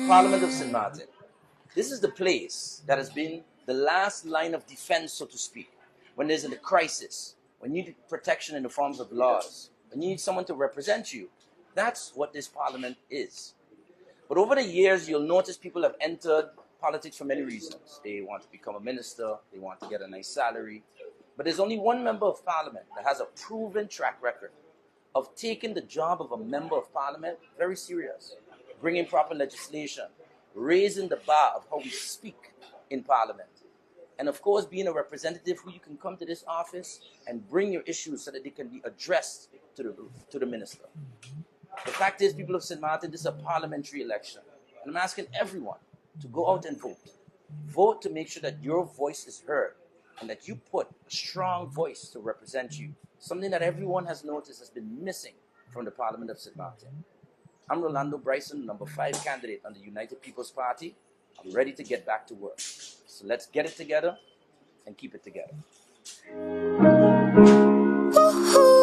Parliament of St. Martin. This is the place that has been the last line of defense, so to speak, when there's a crisis, when you need protection in the forms of laws, when you need someone to represent you. That's what this parliament is. But over the years, you'll notice people have entered politics for many reasons. They want to become a minister, they want to get a nice salary. But there's only one member of parliament that has a proven track record of taking the job of a member of parliament very serious, bringing proper legislation, raising the bar of how we speak in parliament, and of course being a representative who you can come to this office and bring your issues so that they can be addressed to the minister. The fact is, people of St. Martin, this is a parliamentary election, and I'm asking everyone to go out and vote. Vote to make sure that your voice is heard and that you put a strong voice to represent you, something that everyone has noticed has been missing from the Parliament of St. Martin. I'm Rolando Bryson, number 5 candidate on the United People's Party. I'm ready to get back to work. So let's get it together and keep it together.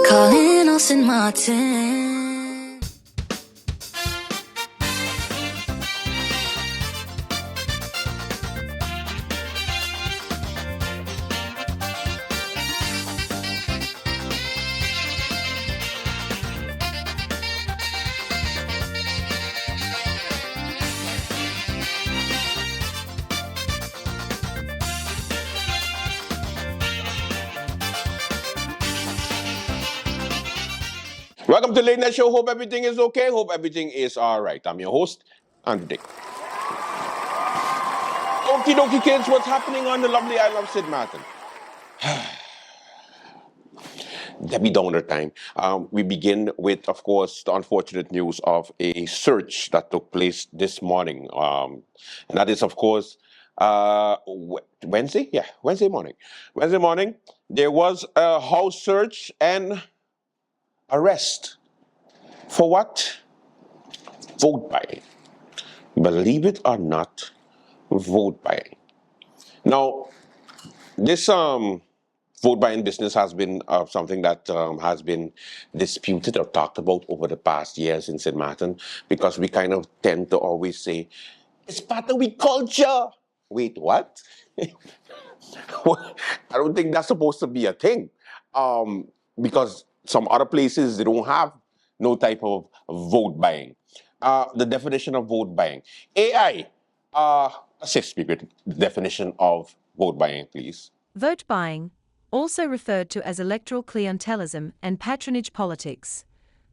Calling us St. Martin. Welcome to Late Night Show. Hope everything is okay. Hope everything is all right. I'm your host, Andy. Okie dokie, kids. What's happening on the lovely island of St. Martin? Debbie Downer time. We begin with, of course, the unfortunate news of a search that took place this morning. And that is, of course, Wednesday? Yeah, Wednesday morning. Wednesday morning, there was a house search and arrest. For what? Vote buying. Believe it or not, vote buying. Now, this vote buying business has been something that has been disputed or talked about over the past years in St. Martin, because we kind of tend to always say, it's part of we culture. Wait, what? I don't think that's supposed to be a thing, because some other places, they don't have no type of vote buying. The definition of vote buying. AI, assist me with the definition of vote buying, please. Vote buying, also referred to as electoral clientelism and patronage politics,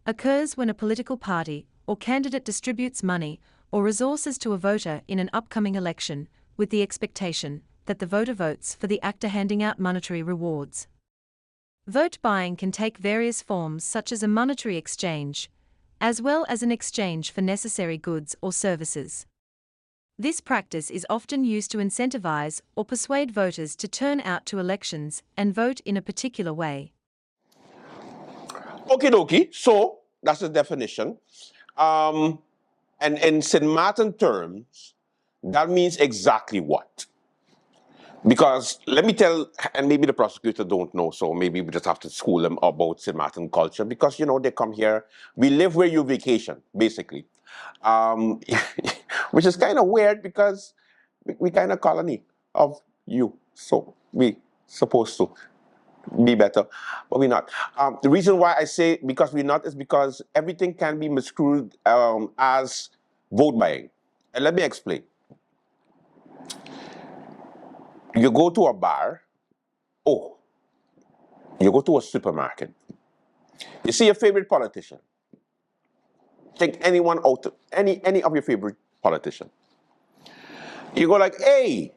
occurs when a political party or candidate distributes money or resources to a voter in an upcoming election with the expectation that the voter votes for the actor handing out monetary rewards. Vote buying can take various forms, such as a monetary exchange, as well as an exchange for necessary goods or services. This practice is often used to incentivize or persuade voters to turn out to elections and vote in a particular way. Okie dokie, so that's the definition. And in St. Martin terms, that means exactly what? Because let me tell, and maybe the prosecutor don't know, so maybe we just have to school them about St. Martin culture, because, you know, they come here, we live where you vacation, basically. Which is kind of weird, because we kind of colony of you, so we supposed to be better, but we're not. The reason why I say because we're not is because everything can be misconstrued as vote buying. And let me explain. You go to a bar, you go to a supermarket, you see your favorite politician. Take anyone out, any of your favorite politician. You go like, hey,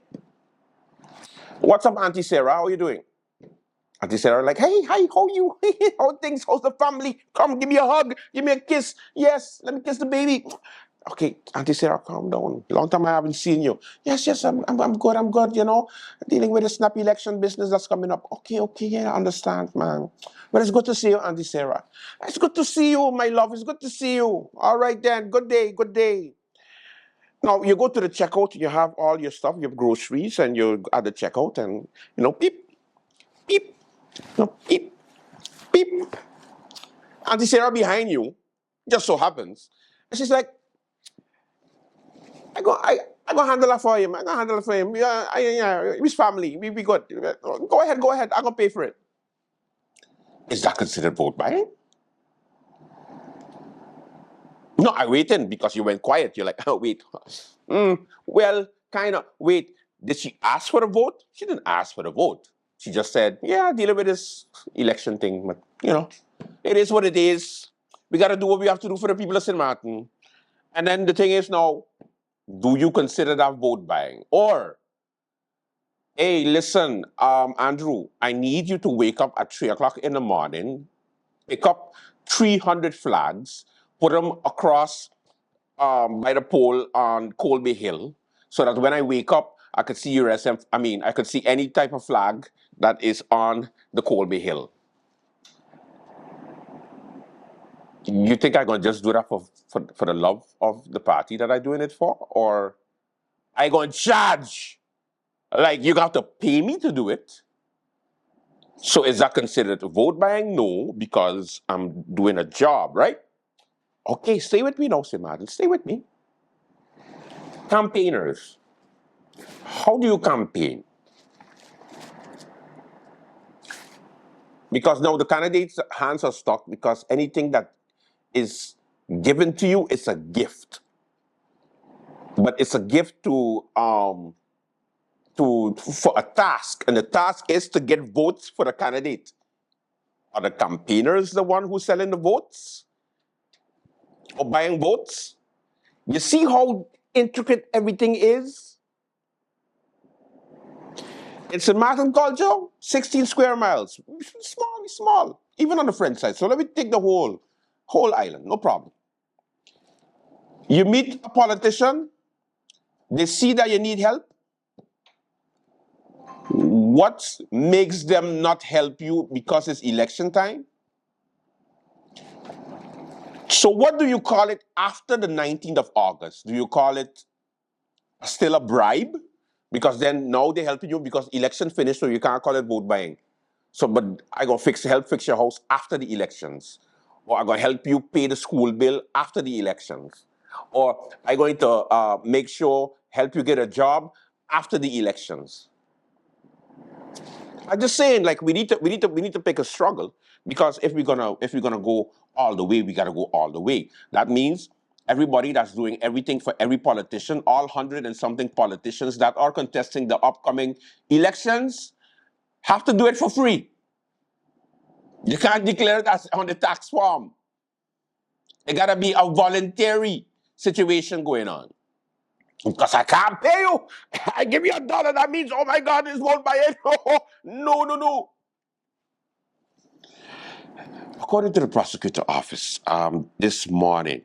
what's up, Auntie Sarah? How are you doing? Auntie Sarah like, hey, hi, how are you? How things? How's the family? Come, give me a hug, give me a kiss. Yes, let me kiss the baby. Okay, Auntie Sarah, calm down. Long time I haven't seen you. Yes, I'm good, you know. Dealing with the snap election business that's coming up. Okay, yeah, I understand, man. But it's good to see you, Auntie Sarah. It's good to see you, my love. It's good to see you. All right then, good day. Now, you go to the checkout, you have all your stuff, you have groceries, and you're at the checkout, and, you know, beep, no, beep. Auntie Sarah behind you, just so happens, and she's like, I go handle it for him. I go handle it for him. Yeah, his family. We good. Go ahead. I'm gonna pay for it. Is that considered vote buying? No, I waited because you went quiet. You're like, oh, wait. Well, kind of. Wait, did she ask for a vote? She didn't ask for the vote. She just said, yeah, dealing with this election thing. But, it is what it is. We got to do what we have to do for the people of St. Martin. And then the thing is now, do you consider that vote buying? Or, hey, listen, Andrew, I need you to wake up at 3 o'clock in the morning, pick up 300 flags, put them across by the pole on Colby Hill, so that when I wake up, I could see I could see any type of flag that is on the Colby Hill. You think I'm gonna just do that for the love of the party that I'm doing it for, or I gonna charge? Like you got to pay me to do it. So is that considered vote buying? No, because I'm doing a job, right? Okay, stay with me now, Simadin. Stay with me. Campaigners. How do you campaign? Because now the candidates' hands are stuck because anything that is given to you is a gift. But it's a gift for a task, and the task is to get votes for the candidate. Are the campaigners the one who's selling the votes or buying votes? You see how intricate everything is? It's a Martin culture, 16 square miles. Small, even on the French side. So let me take the whole island, no problem. You meet a politician, they see that you need help. What makes them not help you because it's election time? So what do you call it after the 19th of August? Do you call it still a bribe? Because then now they're helping you because election finished, so you can't call it vote buying. So, but I gonna help fix your house after the elections, or I'm gonna help you pay the school bill after the elections, or I'm going to help you get a job after the elections. I'm just saying, like we need to pick a struggle, because if we're gonna go all the way, we gotta go all the way. That means everybody that's doing everything for every politician, all 100 and something politicians that are contesting the upcoming elections, have to do it for free. You can't declare it as on the tax form. It gotta be a voluntary situation going on. Because I can't pay you. I give you $1. That means, oh my God, this won't buy it. No. According to the prosecutor office, this morning,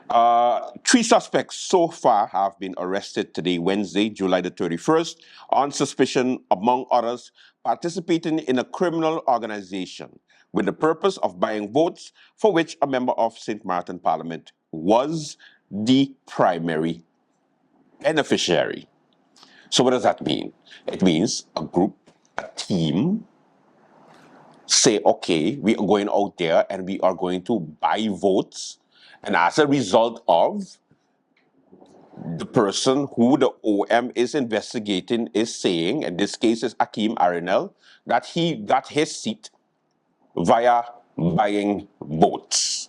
3 suspects so far have been arrested today, Wednesday, July the 31st, on suspicion, among others, participating in a criminal organization with the purpose of buying votes, for which a member of St. Martin Parliament was the primary beneficiary. So what does that mean? It means a group, a team, say, okay, we are going out there and we are going to buy votes. And as a result of the person who the OM is investigating is saying, in this case is Akim Arnell, that he got his seat via buying votes.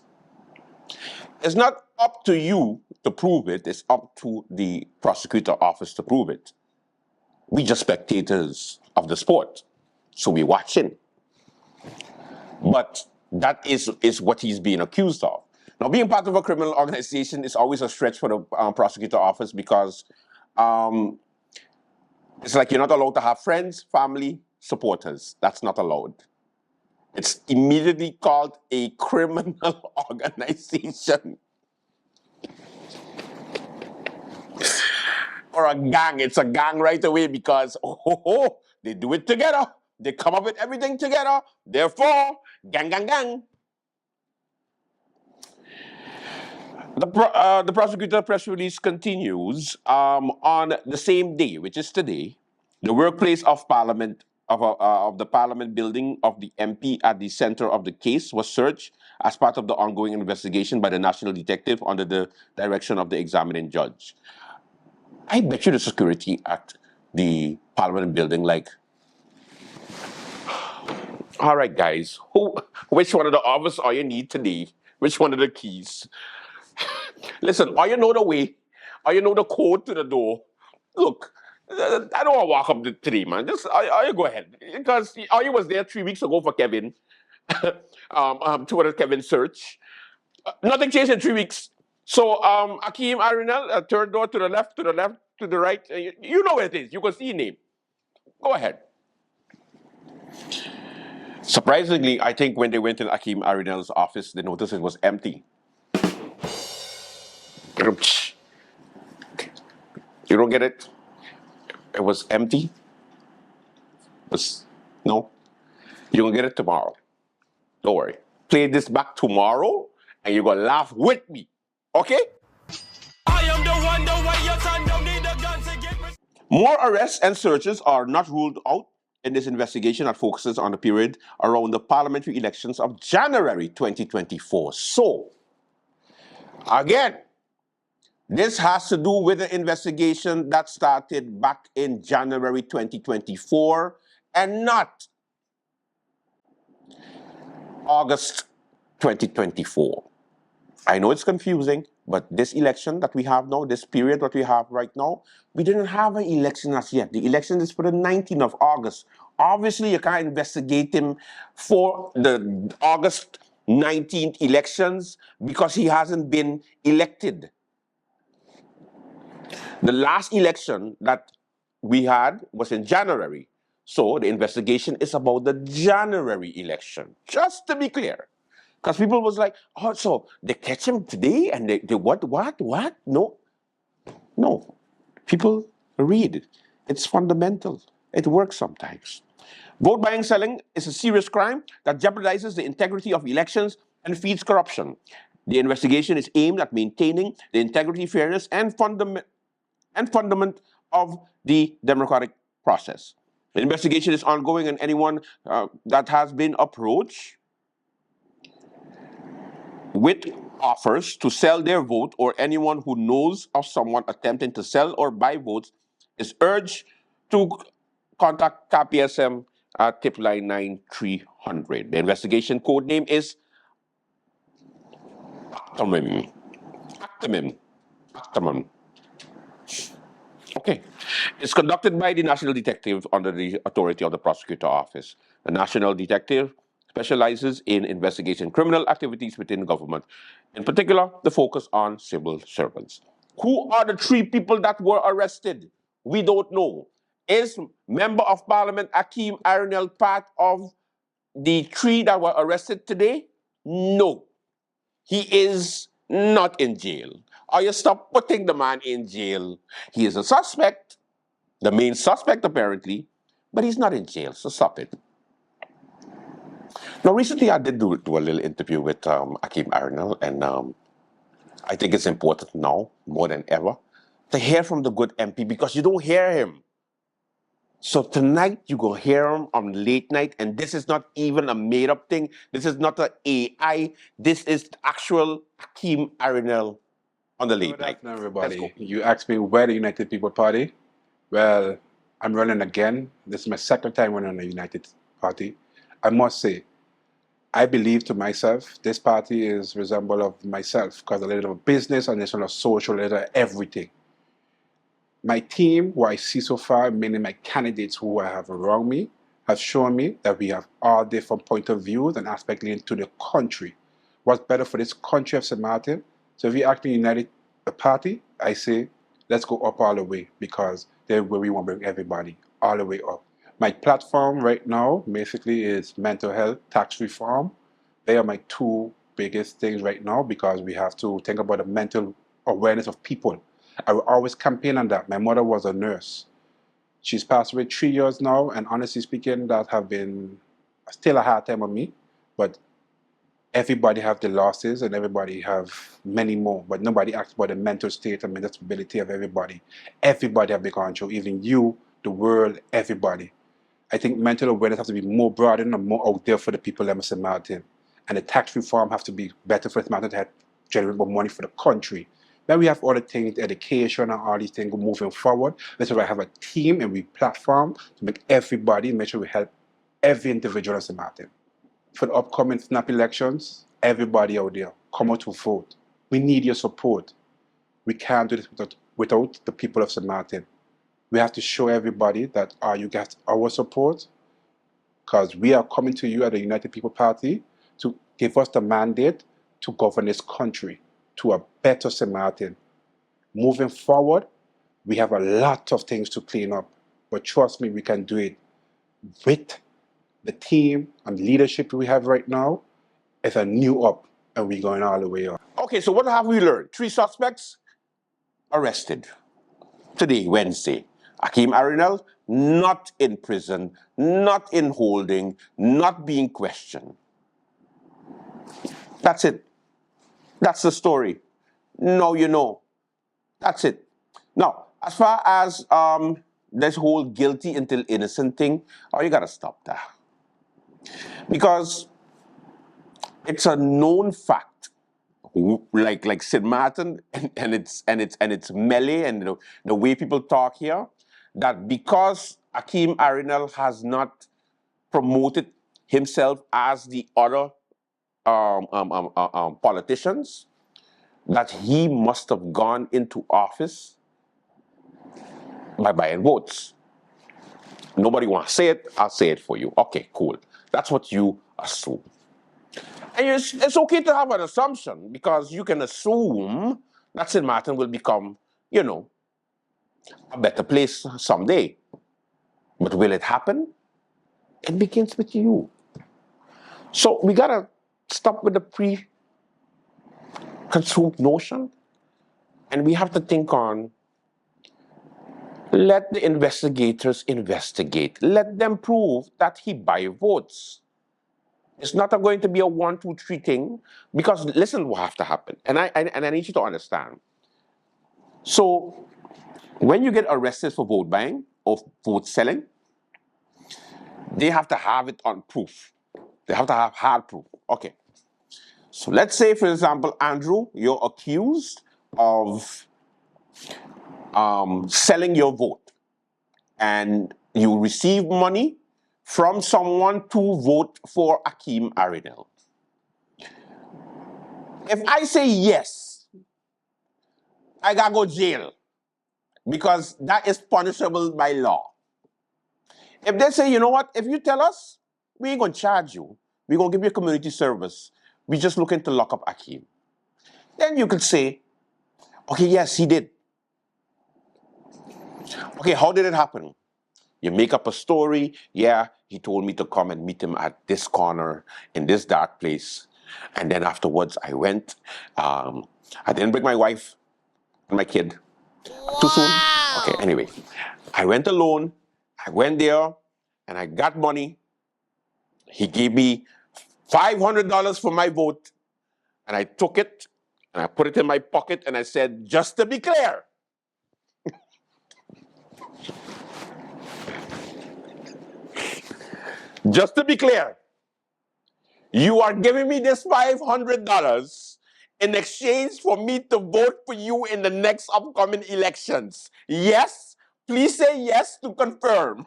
It's not up to you to prove it. It's up to the prosecutor office to prove it. We just spectators of the sport, so we're watching. But that is what he's being accused of. Now, being part of a criminal organization is always a stretch for the prosecutor office, because it's like you're not allowed to have friends, family, supporters. That's not allowed. It's immediately called a criminal organization. Or a gang. It's a gang right away, because they do it together. They come up with everything together. Therefore, gang. The prosecutor press release continues on the same day, which is today. The workplace of Parliament of the Parliament building of the MP at the center of the case was searched as part of the ongoing investigation by the National Detective under the direction of the examining judge. I bet you the security at the Parliament building, like, all right, guys, which one of the office are you need today? Which one of the keys? Listen, are you know the way? Are you know the code to the door? Look, I don't want to walk up the tree, man. Just, you go ahead. Because you was there 3 weeks ago for Kevin. To Kevin search. Nothing changed in 3 weeks. So, Akim Arnell, third door to the left, to the right. You know where it is. You can see his name. Go ahead. Surprisingly, I think when they went in Akim Arnell's office, they noticed it was empty. You don't get it? It was empty. No. You're going to get it tomorrow. Don't worry. Play this back tomorrow, and you're going to laugh with me. Okay? I am the one, the way your son don't need a gun to get me. More arrests and searches are not ruled out in this investigation that focuses on the period around the parliamentary elections of January 2024. So, again, this has to do with the investigation that started back in January 2024 and not August 2024. I know it's confusing, but this election that we have now, this period that we have right now, we didn't have an election as yet. The election is for the 19th of August. Obviously, you can't investigate him for the August 19th elections because he hasn't been elected. The last election that we had was in January. So the investigation is about the January election, just to be clear. Because people was like, oh, so they catch him today and they what? No. People read. It's fundamental. It works sometimes. Vote buying selling is a serious crime that jeopardizes the integrity of elections and feeds corruption. The investigation is aimed at maintaining the integrity, fairness, and fundament of the democratic process. The investigation is ongoing, and anyone that has been approached with offers to sell their vote or anyone who knows of someone attempting to sell or buy votes is urged to contact KPSM at tip line 9300. The investigation code name is Actimum. Okay. It's conducted by the National Detective under the authority of the Prosecutor Office. The National Detective specializes in investigating criminal activities within government. In particular, the focus on civil servants. Who are the 3 people that were arrested? We don't know. Is Member of Parliament Akim Arnell part of the 3 that were arrested today? No. He is not in jail. Or you stop putting the man in jail. He is a suspect, the main suspect apparently, but he's not in jail, so stop it. Now, recently I did do a little interview with Akim Arnell, and I think it's important now, more than ever, to hear from the good MP because you don't hear him. So tonight you go hear him on late night, and this is not even a made-up thing. This is not an AI. This is actual Akim Arnell on the late night. Good afternoon, everybody. You asked me where the United People Party. Well, I'm running again. This is my second time running on the United Party. I must say, I believe to myself, this party is resemble of myself because a little of business and a little of social, a little of everything. My team, who I see so far, mainly my candidates who I have around me, have shown me that we have all different point of views and aspects linked to the country. What's better for this country of St. Martin? So if you ask me United Party, I say, let's go up all the way because they're where we want to bring everybody all the way up. My platform right now basically is mental health, tax reform. They are my 2 biggest things right now because we have to think about the mental awareness of people. I will always campaign on that. My mother was a nurse. She's passed away 3 years now, and honestly speaking, that have been still a hard time on me. But everybody have the losses, and everybody have many more. But nobody asks about the mental state and mental stability of everybody. Everybody have been going through, even you, the world, everybody. I think mental awareness has to be more broadened and more out there for the people of St. Martin. And the tax reform has to be better for St. Martin to generate more money for the country. Then we have all the things, education and all these things moving forward. That's why I have a team and we platform to make everybody, make sure we help every individual in St. Martin. For the upcoming snap elections, everybody out there, come out to vote. We need your support. We can't do this without the people of St. Martin. We have to show everybody that you get our support, because we are coming to you at the United People Party to give us the mandate to govern this country to a better St. Martin. Moving forward, we have a lot of things to clean up, but trust me, we can do it with the team and leadership we have right now. It's a new up, and we're going all the way up. Okay, so what have we learned? 3 suspects arrested today, Wednesday. Akim Arnell, not in prison, not in holding, not being questioned. That's it. That's the story. Now you know. That's it. Now, as far as this whole guilty until innocent thing, you gotta stop that. Because it's a known fact, like St. Martin and its melee and the way people talk here, that because Akim Arnell has not promoted himself as the other politicians, that he must have gone into office by buying votes. Nobody wants to say it, I'll say it for you. Okay, cool. That's what you assume. And it's okay to have an assumption, because you can assume that St. Martin will become, a better place someday. But will it happen? It begins with you. So we gotta stop with the pre-consumed notion, and we have to think on, let the investigators investigate. Let them prove that he buy votes. It's not going to be a 1, 2, 3 thing, because listen what have to happen. And I need you to understand. So when you get arrested for vote buying or vote selling, they have to have it on proof. They have to have hard proof. Okay. So let's say, for example, Andrew, you're accused of selling your vote, and you receive money from someone to vote for Akim Arnell. If I say yes, I gotta go jail, because that is punishable by law. If they say, you know what, if you tell us, we ain't gonna charge you, we're gonna give you a community service, we just looking to lock up Akim, then you could say, okay, yes, he did. Okay, how did it happen? You make up a story. Yeah, he told me to come and meet him at this corner in this dark place. And then afterwards, I went. I didn't bring my wife and my kid. Too soon? Okay, anyway. I went alone. I went there and I got money. He gave me $500 for my vote. And I took it and I put it in my pocket and I said, just to be clear, just to be clear, you are giving me this $500 in exchange for me to vote for you in the next upcoming elections. Yes? Please say yes to confirm.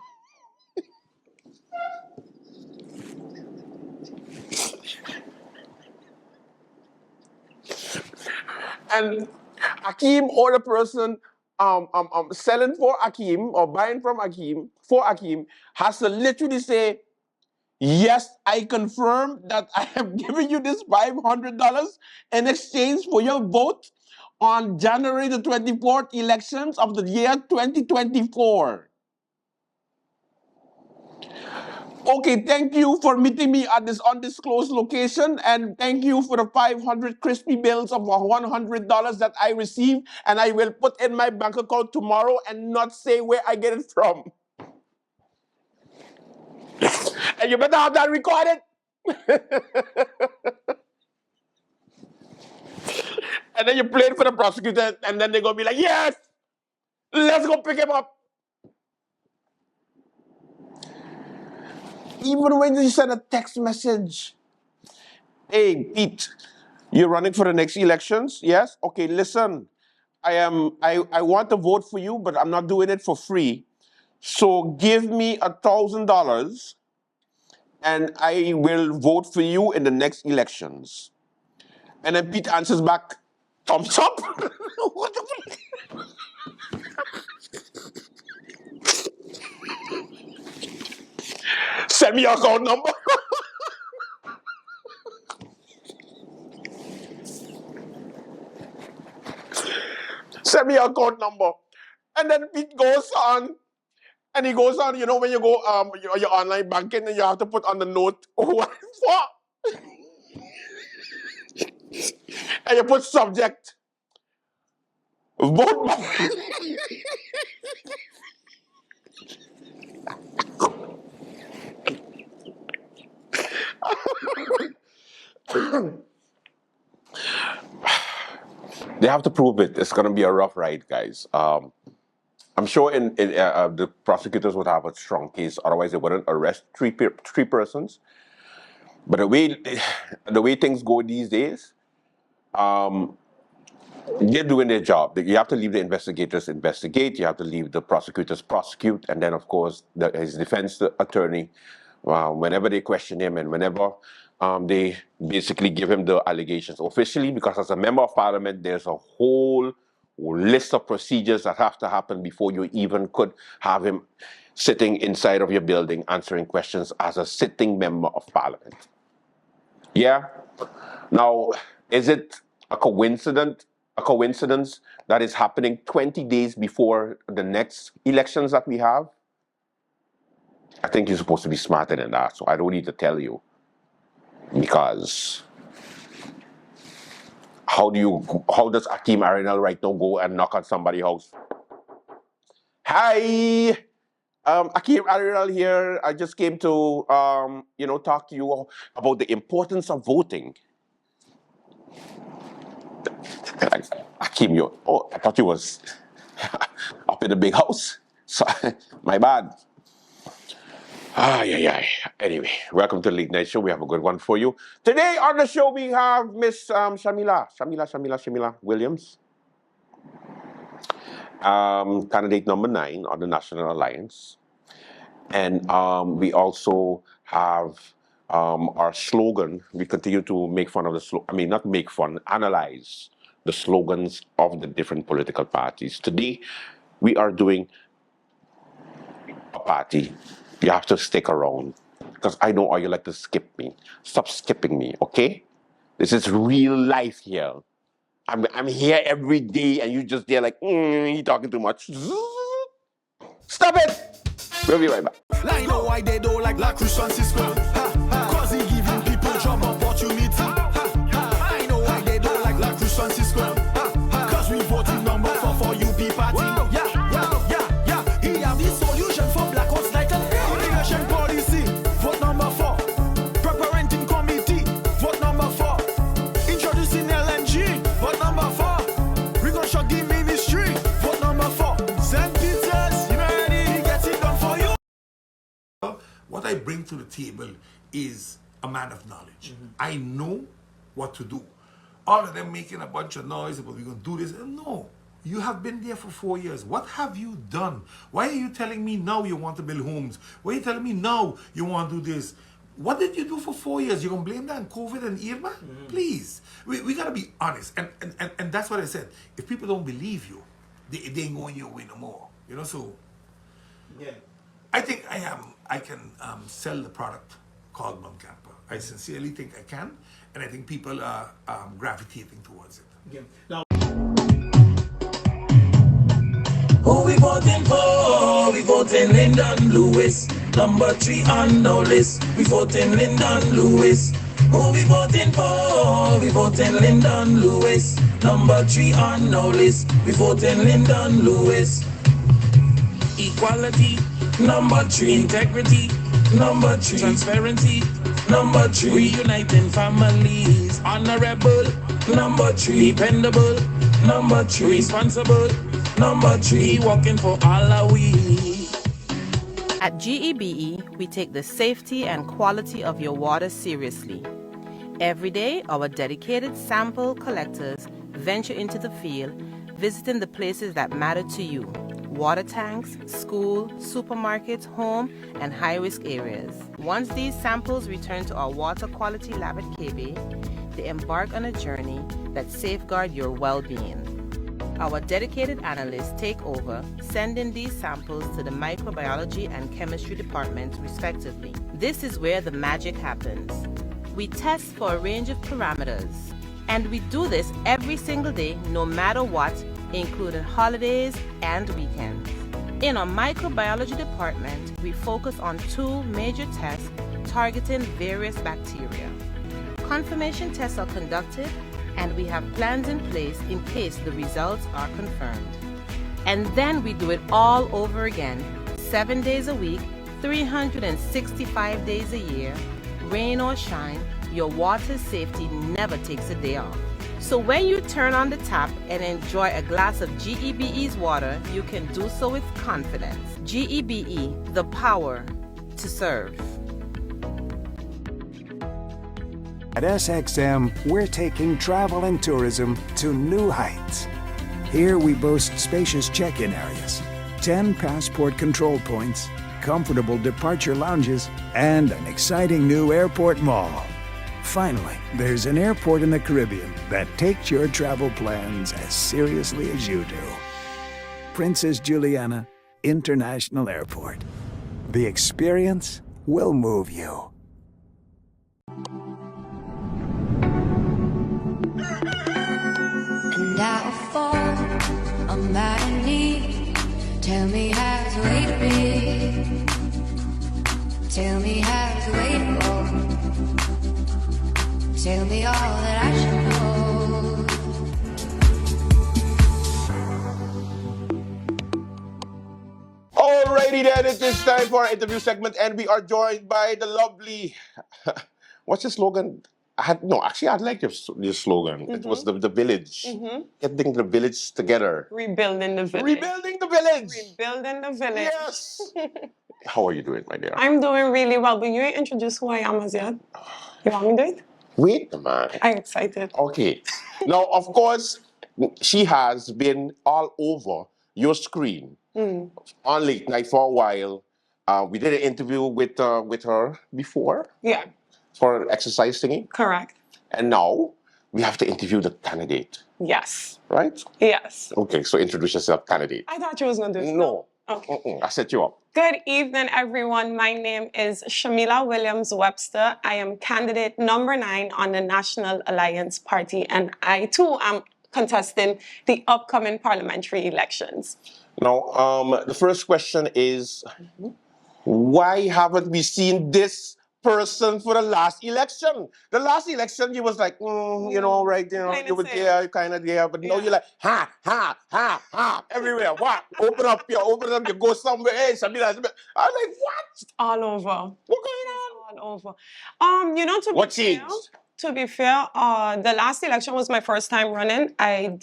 And Akim, or the person selling for Akim or buying from Akim for Akim, has to literally say, yes, I confirm that I have given you this $500 in exchange for your vote on January the 24th elections of the year 2024. Okay, thank you for meeting me at this undisclosed location, and thank you for the 500 crispy bills of $100 that I received, and I will put in my bank account tomorrow and not say where I get it from. And you better have that recorded. And then you play it for the prosecutor, and then they're going to be like, yes, let's go pick him up. even when you send a text message, hey, Pete, you're running for the next elections? Yes? Okay, listen, I want to vote for you, but I'm not doing it for free. So give me $1,000 and I will vote for you in the next elections. And then Pete answers back, thumbs up. What the fuck? Send me your account number. Send me your account number. And then Pete goes on. And he goes on, you know, when you go your online banking and you have to put on the note, what for? And you put subject. Vote. They have to prove it. It's going to be a rough ride, guys. I'm sure the prosecutors would have a strong case. Otherwise, they wouldn't arrest three persons. But the way things go these days, they're doing their job. You have to leave the investigators investigate. You have to leave the prosecutors prosecute. And then, of course, his defense attorney, whenever they question him and whenever they basically give him the allegations officially, because as a member of parliament, there's a whole list of procedures that have to happen before you even could have him sitting inside of your building answering questions as a sitting member of parliament. Yeah? Now, is it a coincidence that is happening 20 days before the next elections that we have? I think you're supposed to be smarter than that, so I don't need to tell you. Because how does Akim Arnell right now go and knock on somebody's house? Hi! Akim Arnell here. I just came to talk to you about the importance of voting. Akim, I thought you was up in the big house. So, my bad. Anyway, welcome to the Late Night Show. We have a good one for you. Today on the show, we have Miss Shamila Williams. Candidate number 9 on the National Alliance. And we also have our slogan. We continue to make fun of the slogan. Not make fun, analyze the slogans of the different political parties. Today, we are doing a party. You have to stick around because I know how you like to skip me. Stop skipping me, okay? This is real life here. I'm here every day and you just there like, you talking too much. Stop it! We'll be right back. I know why they don't like La Cruz Francisco. Cause he giving people job opportunity. I know why they don't like La Cruz Francisco. Cause we voting number 4 for UP party. Yeah. He have the solution for black owned title. Immigration policy, vote number 4. Preparenting committee, vote number 4. Introducing LNG, vote number 4. We gonna shock the ministry, vote number 4. St. Peter's, you ready? He gets it done for you. What I bring to the table is a man of knowledge. I know what to do. All of them making a bunch of noise about we're going to do this. No, you have been there for 4 years. What have you done? Why are you telling me now you want to build homes? Why are you telling me now you want to do this? What did you do for 4 years? You're going to blame that on COVID and Irma? Please. We got to be honest. And that's what I said. If people don't believe you, they ain't going your way no more. So... Yeah. I think I can sell the product called Mount Camper. I sincerely think I can, and I think people are gravitating towards it. Yeah. Now, who we voting for? We voting Lyndon Lewis, number 3 on our list. We voting Lyndon Lewis. Who we voting for? We voting Lyndon Lewis, number 3 on our list. We voting Lyndon Lewis. Equality, number 3. Integrity, number 3. Transparency, number 3. Reuniting families. Honorable, number 3. Dependable, number 3. Responsible, number 3. Working for all of we. At GEBE, we take the safety and quality of your water seriously. Every day, our dedicated sample collectors venture into the field, visiting the places that matter to you: water tanks, school, supermarkets, home, and high-risk areas. Once these samples return to our water quality lab at KB, they embark on a journey that safeguards your well-being. Our dedicated analysts take over, sending these samples to the microbiology and chemistry departments, respectively. This is where the magic happens. We test for a range of parameters, and we do this every single day, no matter what, including holidays and weekends. In our microbiology department, we focus on 2 major tests targeting various bacteria. Confirmation tests are conducted, and we have plans in place in case the results are confirmed. And then we do it all over again, 7 days a week, 365 days a year. Rain or shine, your water safety never takes a day off. So when you turn on the tap and enjoy a glass of GEBE's water, you can do so with confidence. GEBE, the power to serve. At SXM, we're taking travel and tourism to new heights. Here we boast spacious check-in areas, 10 passport control points, comfortable departure lounges, and an exciting new airport mall. Finally, there's an airport in the Caribbean that takes your travel plans as seriously as you do. Princess Juliana International Airport. The experience will move you. And I fall on my knees. Tell me how to wait to be. Tell me how to wait for. Tell me all that I should know. Alrighty then, it is time for our interview segment, and we are joined by the lovely. What's the slogan? I'd like your slogan. It was the village. Getting the village together. Rebuilding the village. Rebuilding the village. Rebuilding the village. Yes. How are you doing, my dear? I'm doing really well, but you ain't introduced who I am as yet. You want me to do it? Wait a minute. I'm excited. Okay. Now, of course, she has been all over your screen on late night for a while. We did an interview with her before. Yeah. For exercise thingy. Correct. And now we have to interview the candidate. Yes. Right? Yes. Okay, so introduce yourself, candidate. I thought you was going to do it. No. Okay. I set you up. Good evening, everyone. My name is Shamila Williams Webster. I am candidate number 9 on the National Alliance Party, and I too am contesting the upcoming parliamentary elections. Now, the first question is, why haven't we seen this person for the last election? The last election, you was like, you know, right, you know, you were there, kind of there, but now you're like, ha, everywhere. What? Open up, you go somewhere. Hey, Shamila. I'm like, what? All over. What going on? All over. You know, what changed? To be fair, the last election was my first time running. I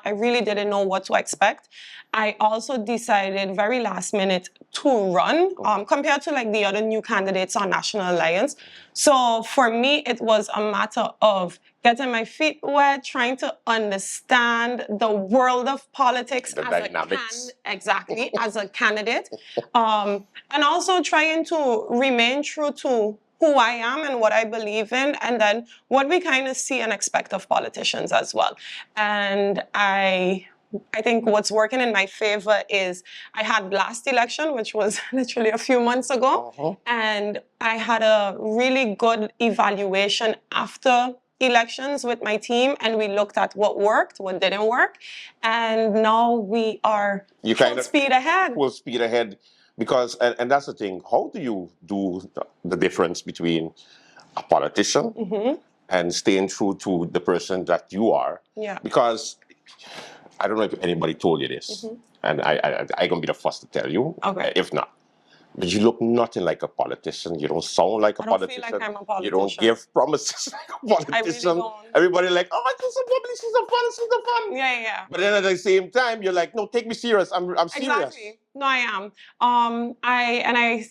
really didn't know what to expect. I also decided very last minute to run, compared to like the other new candidates on National Alliance. So for me, it was a matter of getting my feet wet, trying to understand the world of politics the dynamics. As a candidate, and also trying to remain true to who I am and what I believe in, and then what we kind of see and expect of politicians as well. And I think what's working in my favor is I had last election, which was literally a few months ago, and I had a really good evaluation after elections with my team, and we looked at what worked, what didn't work, and now we are full speed ahead. Full speed ahead. Because, and that's the thing, how do you do the difference between a politician and staying true to the person that you are? Yeah. Because, I don't know if anybody told you this, and I'm going to be the first to tell you, if not. But you look nothing like a politician. You don't sound like a politician. I don't feel like I'm a politician. You don't give promises like a politician. I really don't. Everybody like, oh, she's so bubbly, she's so fun, she's so fun. Yeah. But then at the same time, you're like, no, take me serious. I'm serious. Exactly. No, I am.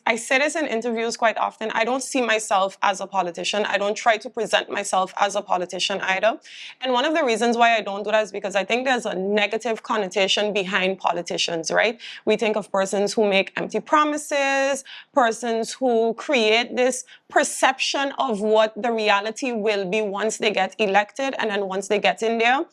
I say this in interviews quite often. I don't see myself as a politician. I don't try to present myself as a politician either. And one of the reasons why I don't do that is because I think there's a negative connotation behind politicians, right? We think of persons who make empty promises, persons who create this perception of what the reality will be once they get elected, and then once they get in there,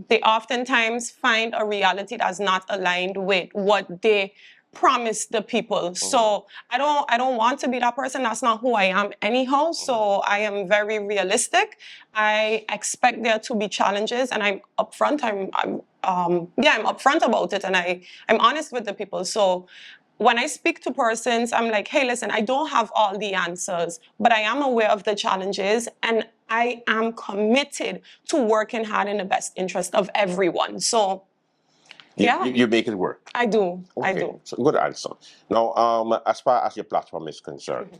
they oftentimes find a reality that's not aligned with what they promise the people. So I don't want to be that person. That's not who I am anyhow. So I am very realistic. I expect there to be challenges, and I'm upfront. I'm upfront about it, and I'm honest with the people. So when I speak to persons, I'm like, hey, listen, I don't have all the answers, but I am aware of the challenges, and I am committed to working hard in the best interest of everyone. So, You make it work. I do. Okay. I do. So good answer. Now, as far as your platform is concerned,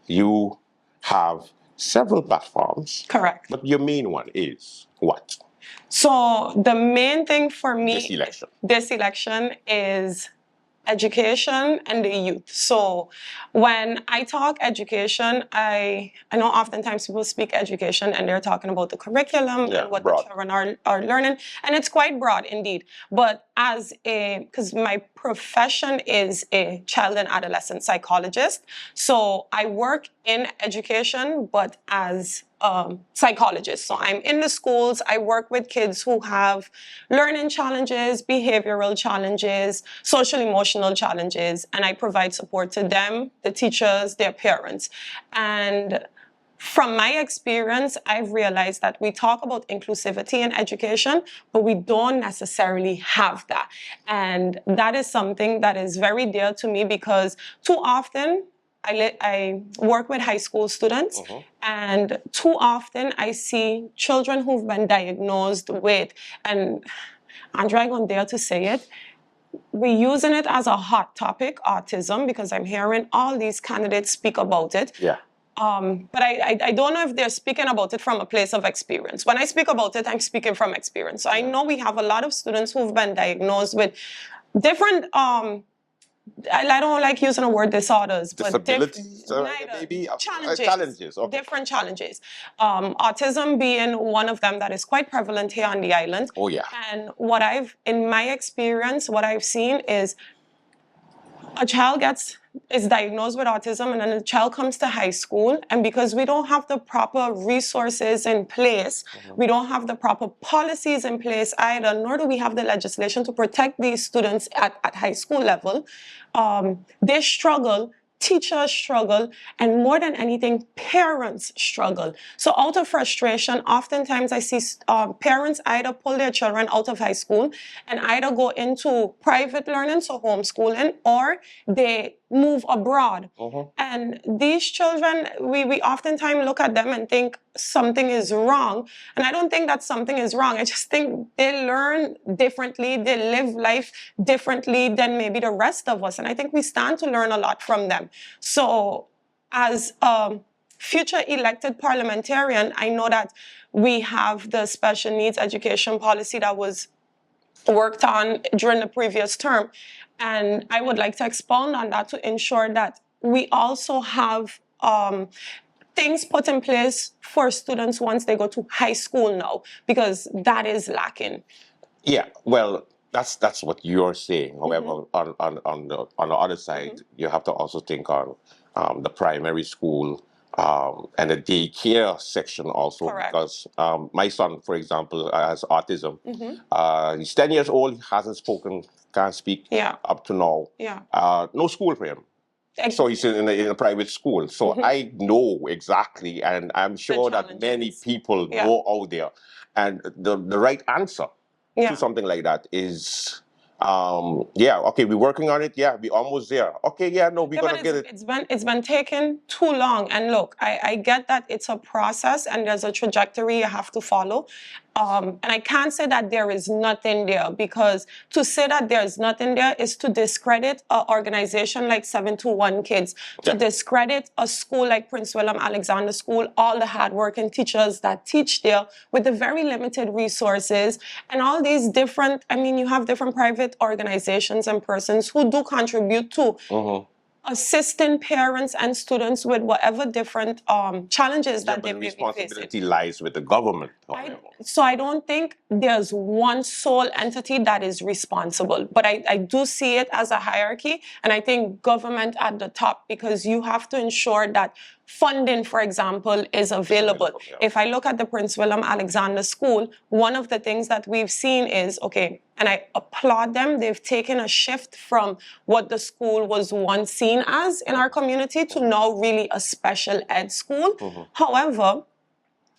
you have several platforms. Correct. But your main one is what? So the main thing for me this election is education and the youth. So when I talk education, I know oftentimes people speak education and they're talking about the curriculum and what the children are learning, and it's quite broad indeed. But because my profession is a child and adolescent psychologist, so I work in education, but as psychologist. So I'm in the schools, I work with kids who have learning challenges, behavioral challenges, social emotional challenges, and I provide support to them, the teachers, their parents. And from my experience, I've realized that we talk about inclusivity in education, but we don't necessarily have that. And that is something that is very dear to me because too often, I work with high school students, and too often I see children who've been diagnosed with, and Andrea, I'm dare to say it, we're using it as a hot topic, autism, because I'm hearing all these candidates speak about it. Yeah. But I don't know if they're speaking about it from a place of experience. When I speak about it, I'm speaking from experience. So I know we have a lot of students who've been diagnosed with different I don't like using the word disorders, but maybe challenges. Okay. Different challenges. Autism being one of them that is quite prevalent here on the island. Oh yeah. And in my experience, what I've seen is a child is diagnosed with autism, and then the child comes to high school, and because we don't have the proper resources in place, we don't have the proper policies in place either, nor do we have the legislation to protect these students at high school level. They struggle, teachers struggle, and more than anything, parents struggle. So out of frustration, oftentimes I see parents either pull their children out of high school and either go into private learning, so homeschooling, or they move abroad. And these children, we oftentimes look at them and think something is wrong. And I don't think that something is wrong. I just think they learn differently. They live life differently than maybe the rest of us. And I think we stand to learn a lot from them. So as a future elected parliamentarian, I know that we have the special needs education policy that was worked on during the previous term. And I would like to expound on that to ensure that we also have things put in place for students once they go to high school now, because that is lacking. Yeah, well, that's what you're saying. However, on the other side, you have to also think on the primary school and the daycare section also. Correct. Because my son, for example, has autism. He's 10 years old, he hasn't spoken, can't speak up to now. No school for him. So he's in a private school. So I know exactly, and I'm sure that many people know out there. And the right answer to something like that is, okay, we're working on it. Yeah, we're almost there. Okay, no, we're gonna get it. It's been taking too long. And look, I get that it's a process and there's a trajectory you have to follow. And I can't say that there is nothing there, because to say that there is nothing there is to discredit an organization like 721 Kids, to discredit a school like Prince William Alexander School, all the hardworking teachers that teach there with the very limited resources, and all these different, I mean, you have different private organizations and persons who do contribute to assisting parents and students with whatever different challenges that they may be facing. Responsibility lies with the government. So I don't think there's one sole entity that is responsible, but I do see it as a hierarchy, and I think government at the top, because you have to ensure that funding, for example, is available. If I look at the Prince William Alexander School, one of the things that we've seen is, okay, and I applaud them, they've taken a shift from what the school was once seen as in our community to now really a special ed school. However,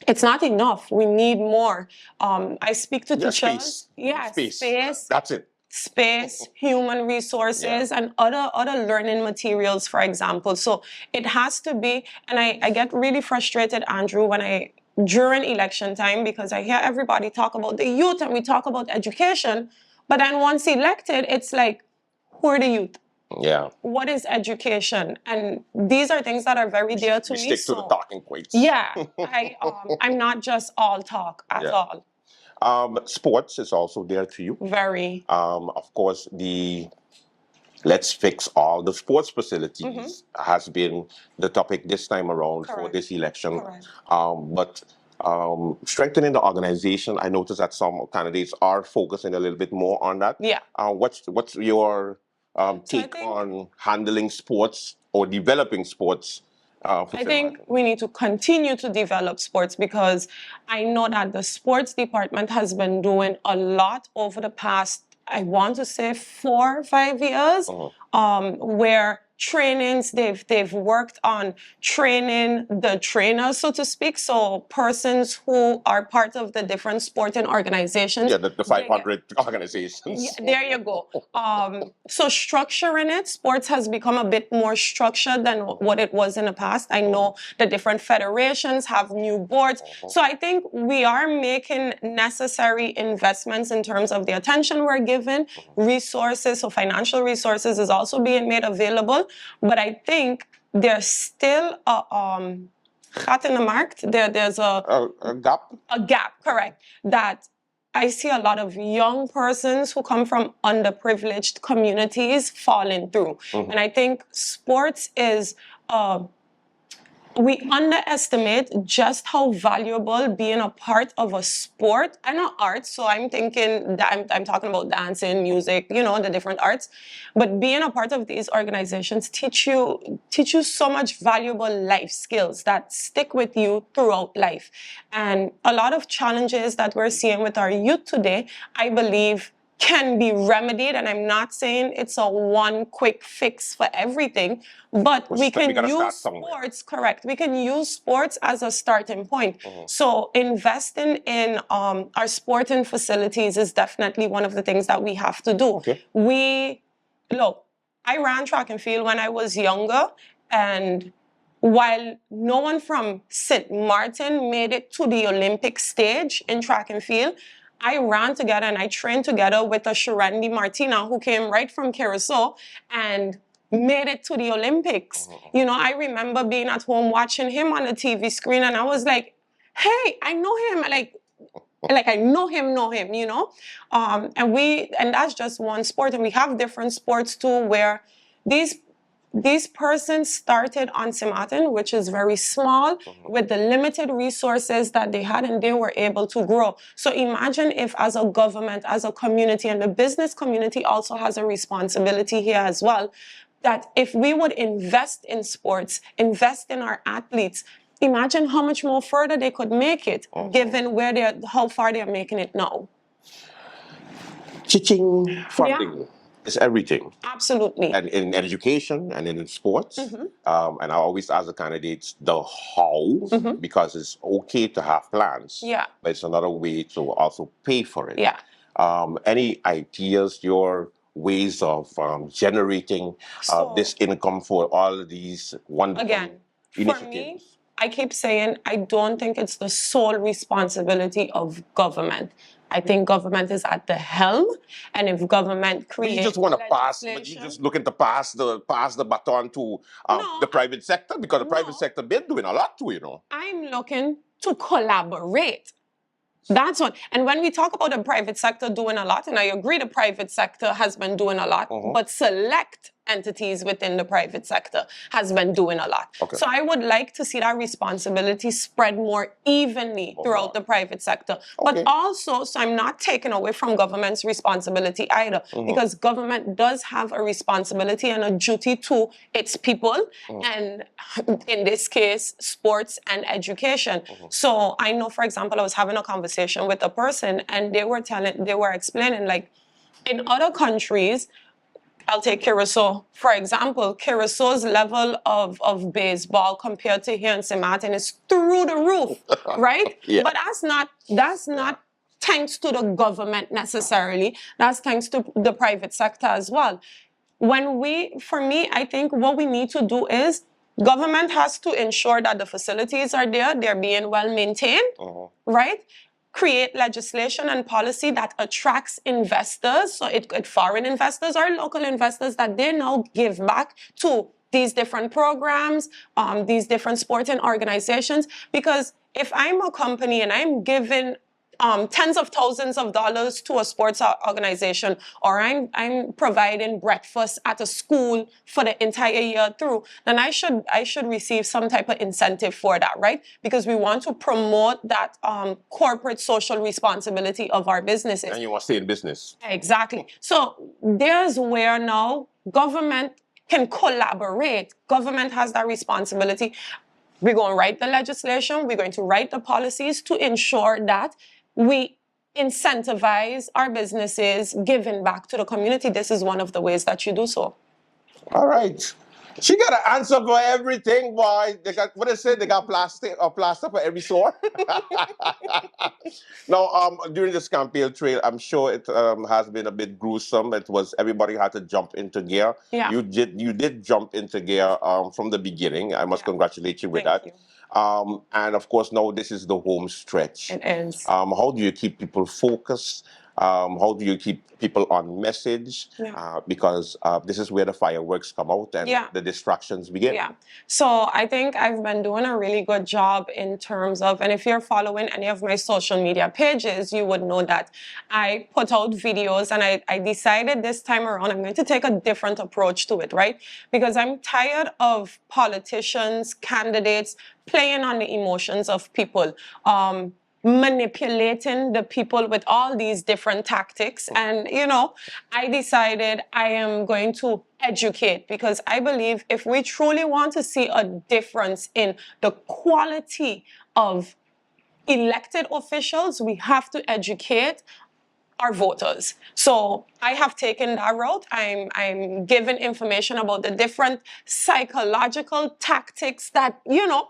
it's not enough. We need more. I speak to teachers. Space. That's it. Space, human resources, and other learning materials, for example. So it has to be, and I get really frustrated, Andrew, when during election time, because I hear everybody talk about the youth and we talk about education, but then once elected, it's like, who are the youth? Yeah. What is education? And these are things that are very dear to me. Stick to the talking points. Yeah, I'm not just all talk at all. Sports is also there to you. Very. Of course, let's fix all the sports facilities has been the topic this time around for this election. But strengthening the organization, I noticed that some candidates are focusing a little bit more on that. Yeah. What's your take on handling sports or developing sports? I think we need to continue to develop sports, because I know that the sports department has been doing a lot over the past, I want to say 4 or 5 years, where trainings, they've worked on training the trainers, so to speak, so persons who are part of the different sporting organizations. Yeah, the 500 organizations. Yeah, there you go. So structuring it, sports has become a bit more structured than what it was in the past. I know the different federations have new boards. So I think we are making necessary investments in terms of the attention we're given, resources, so financial resources is also being made available. But I think there's still a gat in the market. There's a gap. A gap, correct. That I see a lot of young persons who come from underprivileged communities falling through. And I think sports is we underestimate just how valuable being a part of a sport and an art. So I'm thinking that I'm talking about dancing, music, you know, the different arts. But being a part of these organizations teach you so much valuable life skills that stick with you throughout life. And a lot of challenges that we're seeing with our youth today, I believe, can be remedied, and I'm not saying it's a one quick fix for everything, but we can use sports, correct. We can use sports as a starting point. So investing in our sporting facilities is definitely one of the things that we have to do. Look, I ran track and field when I was younger, and while no one from St. Martin made it to the Olympic stage in track and field, I ran together and I trained together with a Sharendi Martina who came right from Curacao and made it to the Olympics. You know, I remember being at home watching him on the TV screen, and I was like, hey, I know him. Like I know him, you know? And that's just one sport. And we have different sports too, where these persons started on St. Martin, which is very small, with the limited resources that they had, and they were able to grow. So imagine if as a government, as a community, and the business community also has a responsibility here as well, that if we would invest in sports, invest in our athletes, imagine how much more further they could make it, given how far they're making it now. Teaching funding is everything. Absolutely. And in education and in sports. And I always ask the candidates the how, because it's okay to have plans. But it's another way to also pay for it. Any ideas, your ways of generating this income for all of these wonderful initiatives? For me, I keep saying, I don't think it's the sole responsibility of government. I think government is at the helm, and if government But creates you just want to pass, but you legislation- just looking to pass the baton to No, the private sector, because the private no. sector been doing a lot too, you know. I'm looking to collaborate. That's what, and when we talk about the private sector doing a lot, and I agree the private sector has been doing a lot, but select entities within the private sector has been doing a lot. Okay. So I would like to see that responsibility spread more evenly throughout the private sector. But also, so I'm not taking away from government's responsibility either, because government does have a responsibility and a duty to its people, and in this case, sports and education. So I know, for example, I was having a conversation with a person, and they were explaining, like, in other countries, I'll take Curacao, for example. Curaçao's level of baseball compared to here in St. Martin is through the roof, right? Yeah. But that's not thanks to the government necessarily. That's thanks to the private sector as well. For me, I think what we need to do is government has to ensure that the facilities are there, they're being well maintained, right? Create legislation and policy that attracts investors, so foreign investors or local investors, that they now give back to these different programs, these different sporting organizations. Because if I'm a company and I'm giving tens of thousands of dollars to a sports organization, or I'm providing breakfast at a school for the entire year through, then I should receive some type of incentive for that, right? Because we want to promote that corporate social responsibility of our businesses. And you want to stay in business. Exactly. So there's where now government can collaborate. Government has that responsibility. We're going to write the legislation. We're going to write the policies to ensure that we incentivize our businesses giving back to the community. This is one of the ways that you do so. All right. She got an answer for everything, boy. They got, what they say, they got plaster for every sore. Now, during this campaign trail, I'm sure it has been a bit gruesome. Everybody had to jump into gear. Yeah. You did jump into gear from the beginning. I must congratulate you with Thank that. you. And of course, now this is the home stretch. It is. How do you keep people focused? How do you keep people on message? Because this is where the fireworks come out and the distractions begin. Yeah. So I think I've been doing a really good job in terms of, and if you're following any of my social media pages, you would know that I put out videos, and I decided this time around I'm going to take a different approach to it, right? Because I'm tired of politicians, candidates playing on the emotions of people, manipulating the people with all these different tactics. And, I decided I am going to educate, because I believe if we truly want to see a difference in the quality of elected officials, we have to educate our voters. So I have taken that route. I'm giving information about the different psychological tactics that,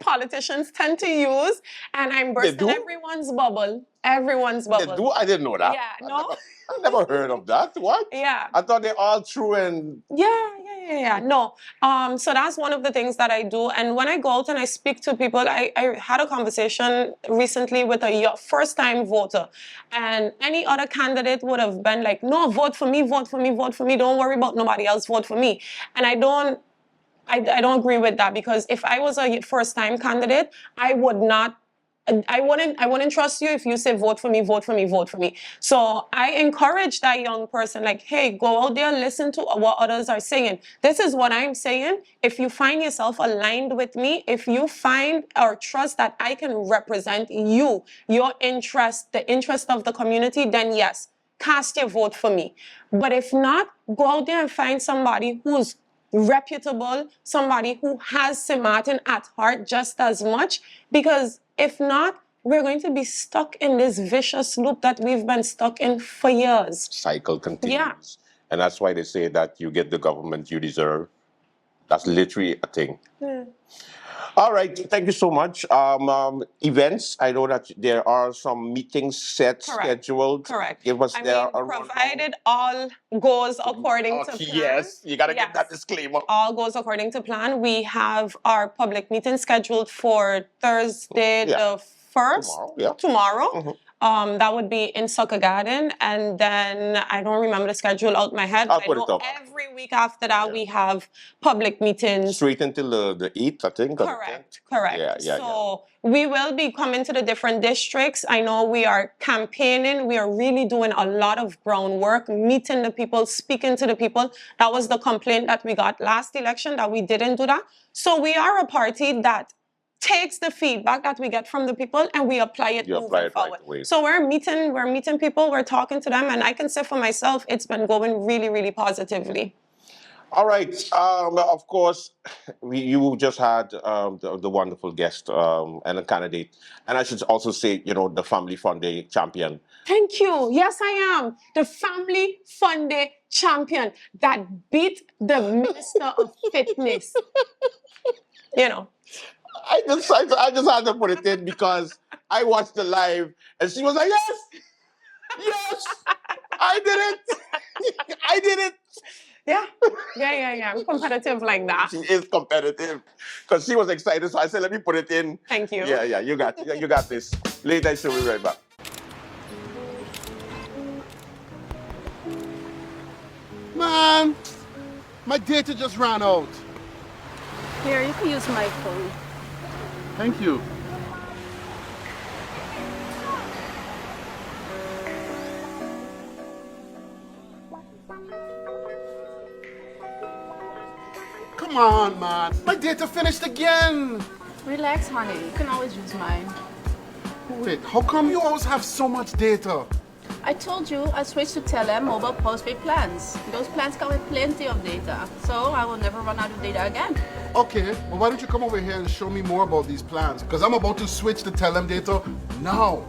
politicians tend to use, and I'm bursting everyone's bubble. Everyone's bubble. They do? I didn't know that. Yeah, no? I never heard of that. What? Yeah. I thought they're all true and... Yeah. No. So that's one of the things that I do. And when I go out and I speak to people, I had a conversation recently with a first-time voter. And any other candidate would have been like, no, vote for me, vote for me, vote for me. Don't worry about nobody else, vote for me. And I don't agree with that, because if I was a first-time candidate, I wouldn't trust you if you say vote for me, vote for me, vote for me. So I encourage that young person, like, hey, go out there, listen to what others are saying. This is what I'm saying. If you find yourself aligned with me, if you find or trust that I can represent you, your interest, the interest of the community, then yes, cast your vote for me. But if not, go out there and find somebody who's reputable, somebody who has St. Martin at heart just as much, because if not, we're going to be stuck in this vicious loop that we've been stuck in for years. Cycle continues. Yeah. And that's why they say that you get the government you deserve. That's literally a thing. Yeah. All right, thank you so much. Events, I know that there are some meetings scheduled. Correct. Give us I mean, provided all goes according to plan. Yes, you got to give that disclaimer. All goes according to plan. We have our public meeting scheduled for Thursday the 1st. Tomorrow. That would be in Sucker Garden. And then I don't remember the schedule out my head. I'll put it up. Every week after that, we have public meetings. Straight until the 8th, I think. Correct. So we will be coming to the different districts. I know we are campaigning. We are really doing a lot of groundwork, meeting the people, speaking to the people. That was the complaint that we got last election, that we didn't do that. So we are a party that takes the feedback that we get from the people and we apply it moving forward. Right. So we're meeting people, we're talking to them, and I can say for myself, it's been going really, really positively. All right. Of course, you just had the wonderful guest and a candidate. And I should also say, the Family Fun Day champion. Thank you. Yes, I am. The Family Fun Day champion that beat the Minister of Fitness. I just had to put it in because I watched the live and she was like, yes, I did it. I did it. Yeah. I'm competitive like that. She is competitive because she was excited. So I said, let me put it in. Thank you. Yeah, you got this. Later, she'll be right back. Man, my data just ran out. Here, you can use my phone. Thank you. Come on, man. My data finished again. Relax, honey. You can always use mine. Wait, how come you always have so much data? I told you I switched to Telem mobile postpaid plans. Those plans come with plenty of data, so I will never run out of data again. Okay, well, why don't you come over here and show me more about these plans? Because I'm about to switch to Telem data now.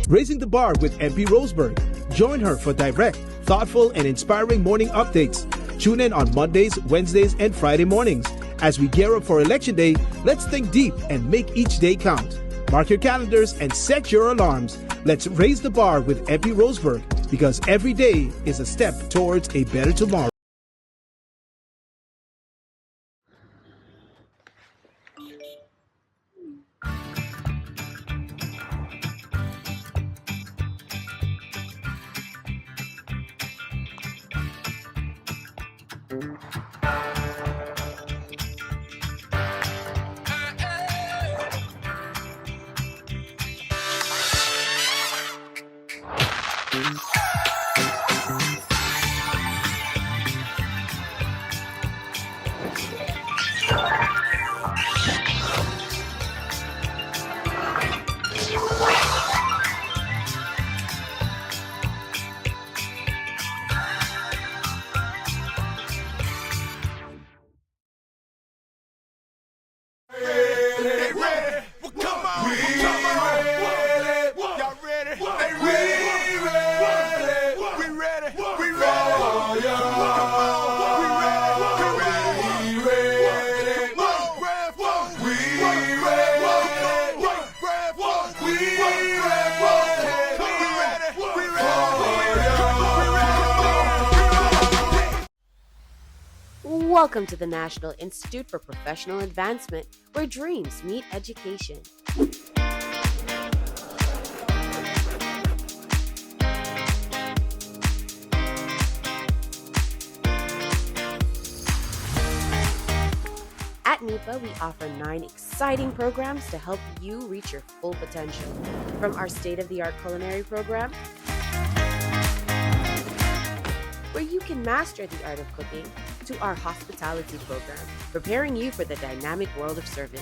Raising the bar with MP Roseberg. Join her for direct, thoughtful, and inspiring morning updates. Tune in on Mondays, Wednesdays, and Friday mornings. As we gear up for Election Day, let's think deep and make each day count. Mark your calendars and set your alarms. Let's raise the bar with MP Roseberg, because every day is a step towards a better tomorrow. Welcome to the National Institute for Professional Advancement, where dreams meet education. At NEPA, we offer 9 exciting programs to help you reach your full potential. From our state-of-the-art culinary program, where you can master the art of cooking, to our hospitality program, preparing you for the dynamic world of service.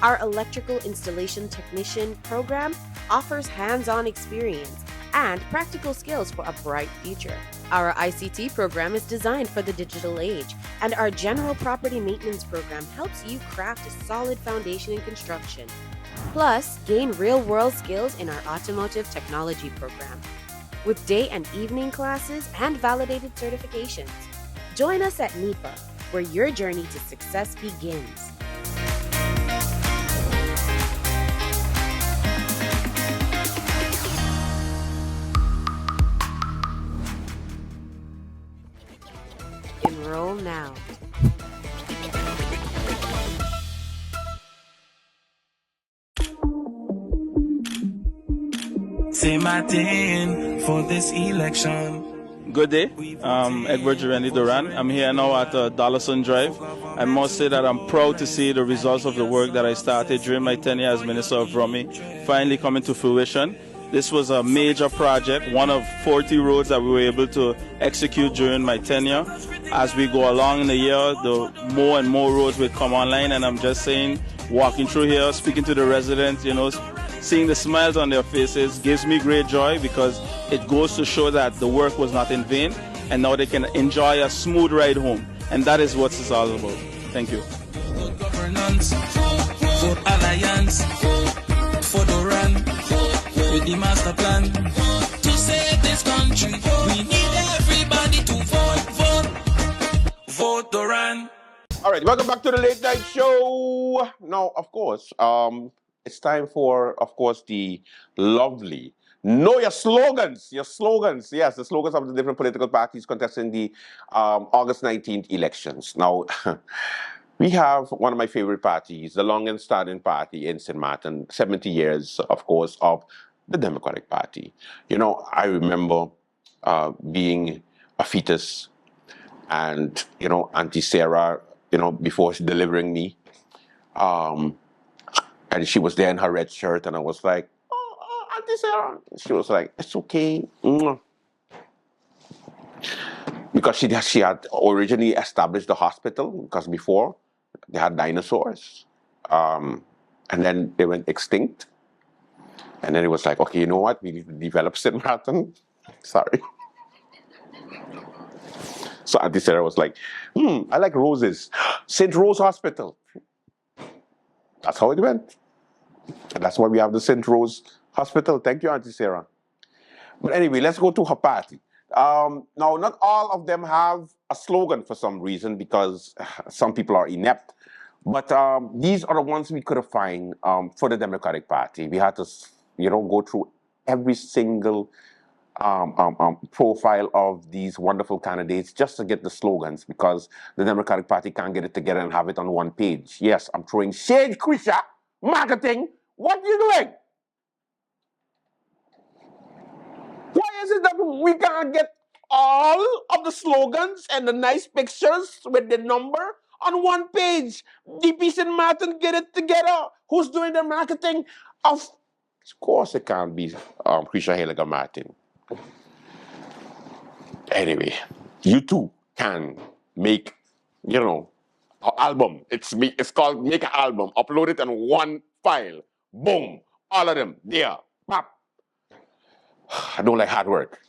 Our electrical installation technician program offers hands-on experience and practical skills for a bright future. Our ICT program is designed for the digital age, and our general property maintenance program helps you craft a solid foundation in construction. Plus, gain real-world skills in our automotive technology program, with day and evening classes and validated certifications. Join us at NEPA, where your journey to success begins. Enroll now. Say my thing for this election. Good day, Edward Jurendi Duran. I'm here now at Dollarson Drive. I must say that I'm proud to see the results of the work that I started during my tenure as Minister of Rummy finally coming to fruition. This was a major project, one of 40 roads that we were able to execute during my tenure. As we go along in the year, the more and more roads will come online, and I'm just saying, walking through here, speaking to the residents, seeing the smiles on their faces gives me great joy, because it goes to show that the work was not in vain, and now they can enjoy a smooth ride home. And that is what it's all about. Thank you. Good governance, for alliance, for the run, with the master plan. To save this country, we need everybody to vote the run. All right, welcome back to the Late Night Show. Now, of course, it's time for, of course, the lovely Know Your Slogans. Your slogans, yes, the slogans of the different political parties contesting the August 19th elections. Now, we have one of my favorite parties, the longest-standing party in St. Martin, 70 years, of course, of the Democratic Party. I remember being a fetus, and, Auntie Sarah, before delivering me, and she was there in her red shirt, and I was like, oh, Auntie Sarah. She was like, it's okay. Because she had originally established the hospital, because before they had dinosaurs. And then they went extinct. And then it was like, okay, you know what? We need to develop St. Martin. Sorry. So Auntie Sarah was like, I like roses. St. Rose Hospital. That's how it went. And that's why we have the St. Rose Hospital. Thank you, Auntie Sarah. But anyway, let's go to her party. Now, not all of them have a slogan for some reason, because some people are inept. But these are the ones we could have found for the Democratic Party. We had to, go through every single profile of these wonderful candidates just to get the slogans, because the Democratic Party can't get it together and have it on one page. Yes, I'm throwing shade, Krisha. Marketing, what are you doing? Why is it that we can't get all of the slogans and the nice pictures with the number on one page? DP St. Martin, get it together. Who's doing the marketing? Of course it can't be Krisha Heliger Martin. Anyway, you too can make, an album. It's called Make an Album. Upload it in one file. Boom. All of them. There. Pop. I don't like hard work.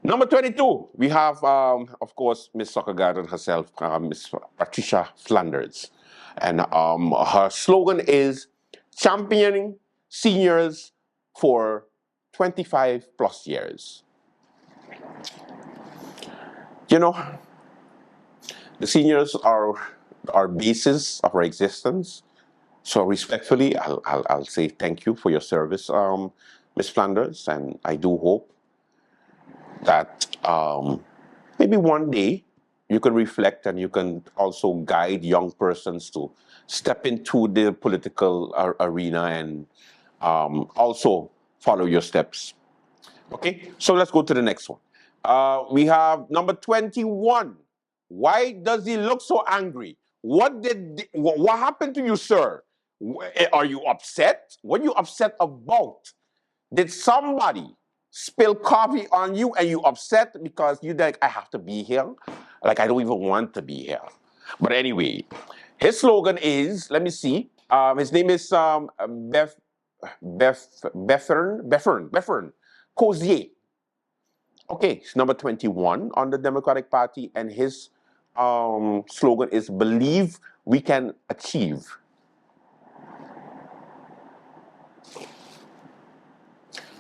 Number 22, we have, of course, Miss Soccer Garden herself, Miss Patricia Flanders. And her slogan is championing seniors for 25 plus years. The seniors are our basis of our existence. So respectfully, I'll say thank you for your service, Ms. Flanders, and I do hope that maybe one day you can reflect and you can also guide young persons to step into the political arena and also follow your steps. Okay, so let's go to the next one. We have number 21. Why does he look so angry? What happened to you, sir? Are you upset? What are you upset about? Did somebody spill coffee on you and you upset because you like, I have to be here? Like, I don't even want to be here. But anyway, his slogan is, let me see. His name is Beffern. Cozier. Okay, he's number 21 on the Democratic Party, and his slogan is "Believe we can achieve."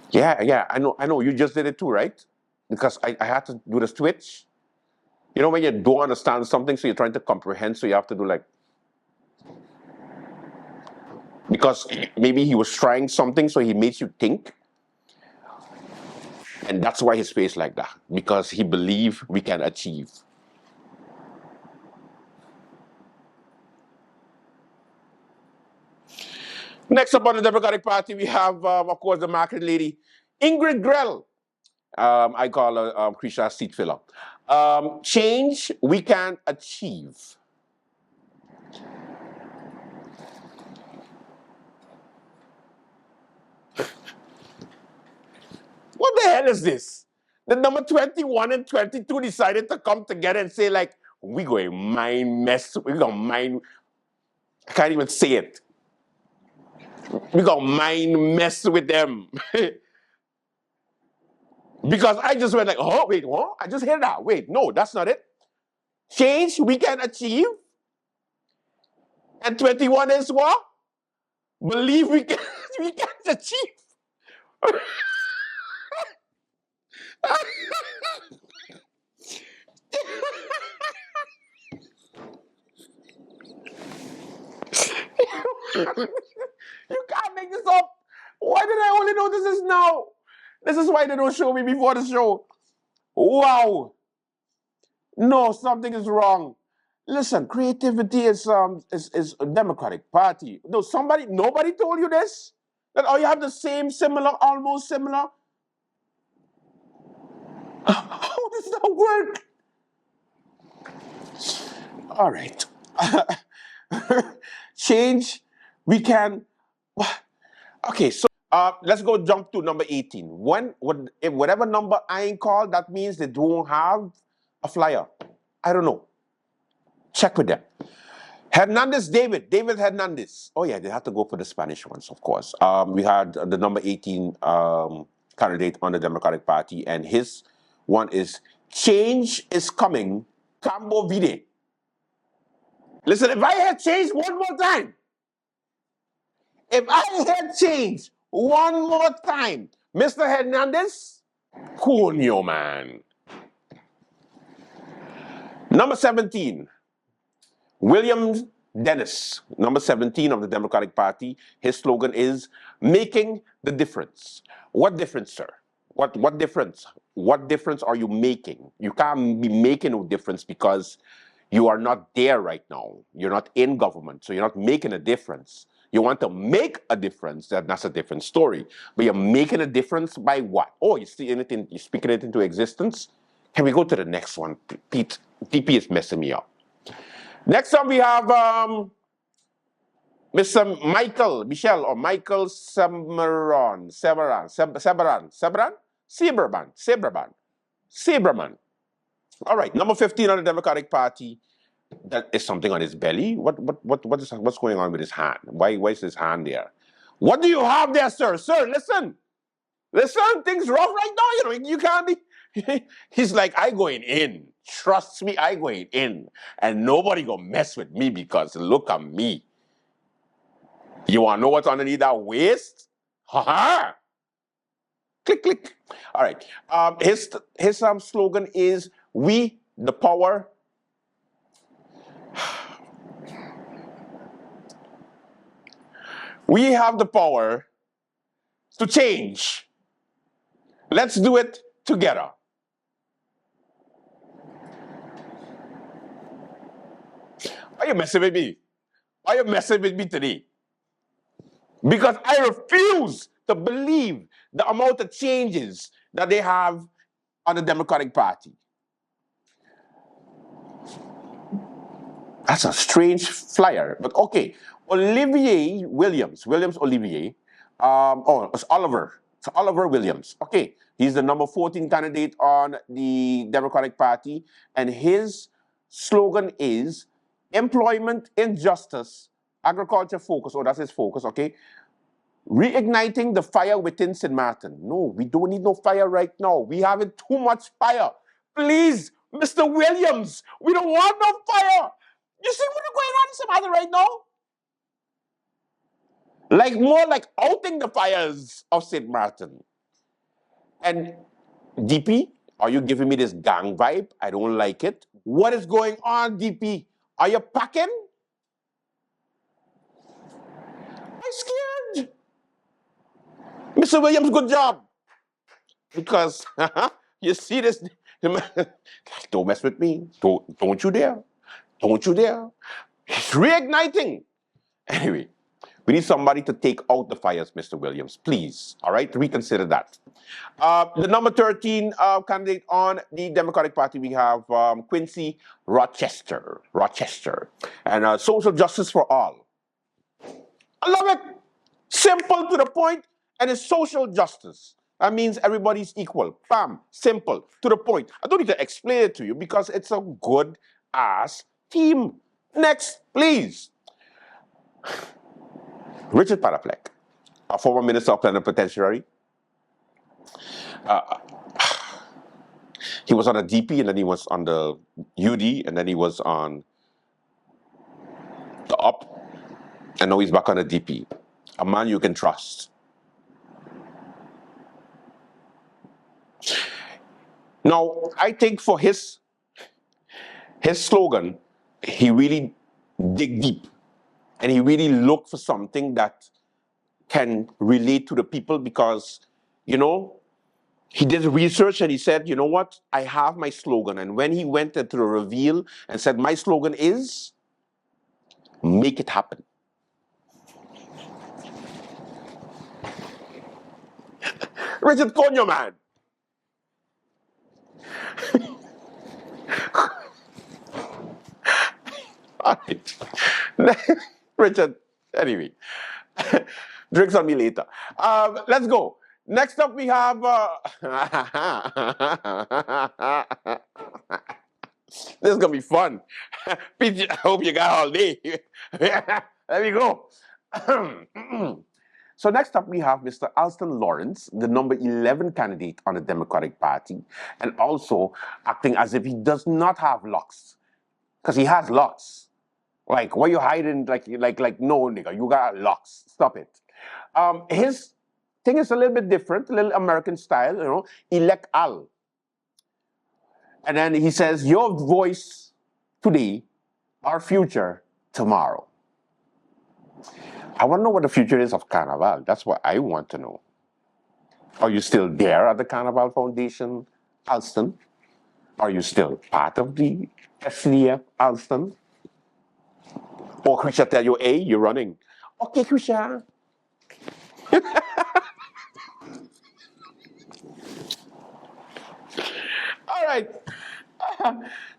Yeah, I know. You just did it too, right? Because I had to do the switch. You know when you don't understand something, so you're trying to comprehend, so you have to do like, because maybe he was trying something, so he makes you think. And that's why his face like that, because he believes we can achieve. Next up on the Democratic Party, we have, of course, the market lady, Ingrid Grell. I call her Krisha seat filler. Change we can achieve. What the hell is this? The number 21 and 22 decided to come together and say like, we going to mind mess, we going to mind, I can't even say it. We going to mind mess with them. Because I just went like, oh, wait, what? I just heard that. Wait, no, that's not it. Change we can achieve. And 21 is what? Believe we can, we can achieve. You can't make this up. Why did I only notice this now? This is why they don't show me before the show. Wow. No, something is wrong. Listen, creativity is a Democratic Party. No, nobody told you this? That you have the same, similar, almost similar? How does that work? All right. Change, we can. Okay, so let's go jump to number 18. If whatever number I ain't called, that means they don't have a flyer. I don't know. Check with them. David Hernandez. Oh yeah, they have to go for the Spanish ones, of course. We had the number 18 candidate on the Democratic Party, and his one is change is coming, Cambo Vide. Listen, if I had change one more time, Mr. Hernandez, Cunio, man. Number 17, William Dennis, number 17 of the Democratic Party. His slogan is making the difference. What difference, sir? What difference? What difference are you making? You can't be making no difference because you are not there right now. You're not in government, so you're not making a difference. You want to make a difference, that's a different story. But you're making a difference by what? Oh, you're speaking it into existence? Can we go to the next one? Pete, DP is messing me up. Next up, we have Mr. Michael Seberman. All right, number 15 on the Democratic Party. That is something on his belly. What's going on with his hand? Why is his hand there? What do you have there, sir? Sir, listen, things rough right now. You can't be. He's like, I going in. Trust me, I going in, and nobody gonna mess with me because look at me. You wanna know what's underneath that waist? Ha ha! Click click. All right. His slogan is "We the power." We have the power to change. Let's do it together. Are you messing with me? Are you messing with me today? Because I refuse to believe the amount of changes that they have on the Democratic Party. That's a strange flyer, but okay. Williams Olivier. It's Oliver. It's Oliver Williams. Okay, he's the number 14 candidate on the Democratic Party, and his slogan is employment, injustice, agriculture focus. Oh, that's his focus. Okay, Reigniting the fire within St. Martin. No, we don't need no fire right now. We having too much fire. Please, Mr. Williams, we don't want no fire. You see what's going on in St. Martin right now? Like more like outing the fires of St. Martin. And DP, are you giving me this gang vibe? I don't like it. What is going on, DP? Are you packing? I'm scared. Mr. Williams, good job. Because you see this, don't mess with me. Don't you dare. Don't you dare. It's reigniting. Anyway, we need somebody to take out the fires, Mr. Williams. Please, all right? Reconsider that. The number 13 candidate on the Democratic Party, we have Quincy Rochester. And social justice for all. I love it. Simple to the point, and it's social justice. That means everybody's equal. Bam. Simple. To the point. I don't need to explain it to you because it's a good-ass team. Next, please. Richard Parafleck, a former Minister of Plenipotentiary. He was on a DP, and then he was on the UD, and then he was on the UP, and now he's back on the DP. A man you can trust. Now, I think for his slogan, he really dig deep, and he really looked for something that can relate to the people because, you know, he did research and he said, you know what, I have my slogan. And when he went into the reveal and said, my slogan is, make it happen. Richard Conyo, man. All right. Richard, anyway, drinks on me later. Let's go. Next up, we have. This is gonna be fun. Pete, I hope you got all day. There we go. So next up, we have Mr. Alston Lawrence, the number 11 candidate on the Democratic Party, and also acting as if he does not have locks, because he has locks. Like, why you hiding? Like, no, nigga, you got locks. Stop it. His thing is a little bit different, a little American style, you know, elect Al. And then he says, your voice today, our future tomorrow. I want to know what the future is of Carnival. That's what I want to know. Are you still there at the Carnival Foundation, Alston? Are you still part of the SCDF, Alston? Or Krisha tell you, hey, you're running. Okay, Krisha. All right.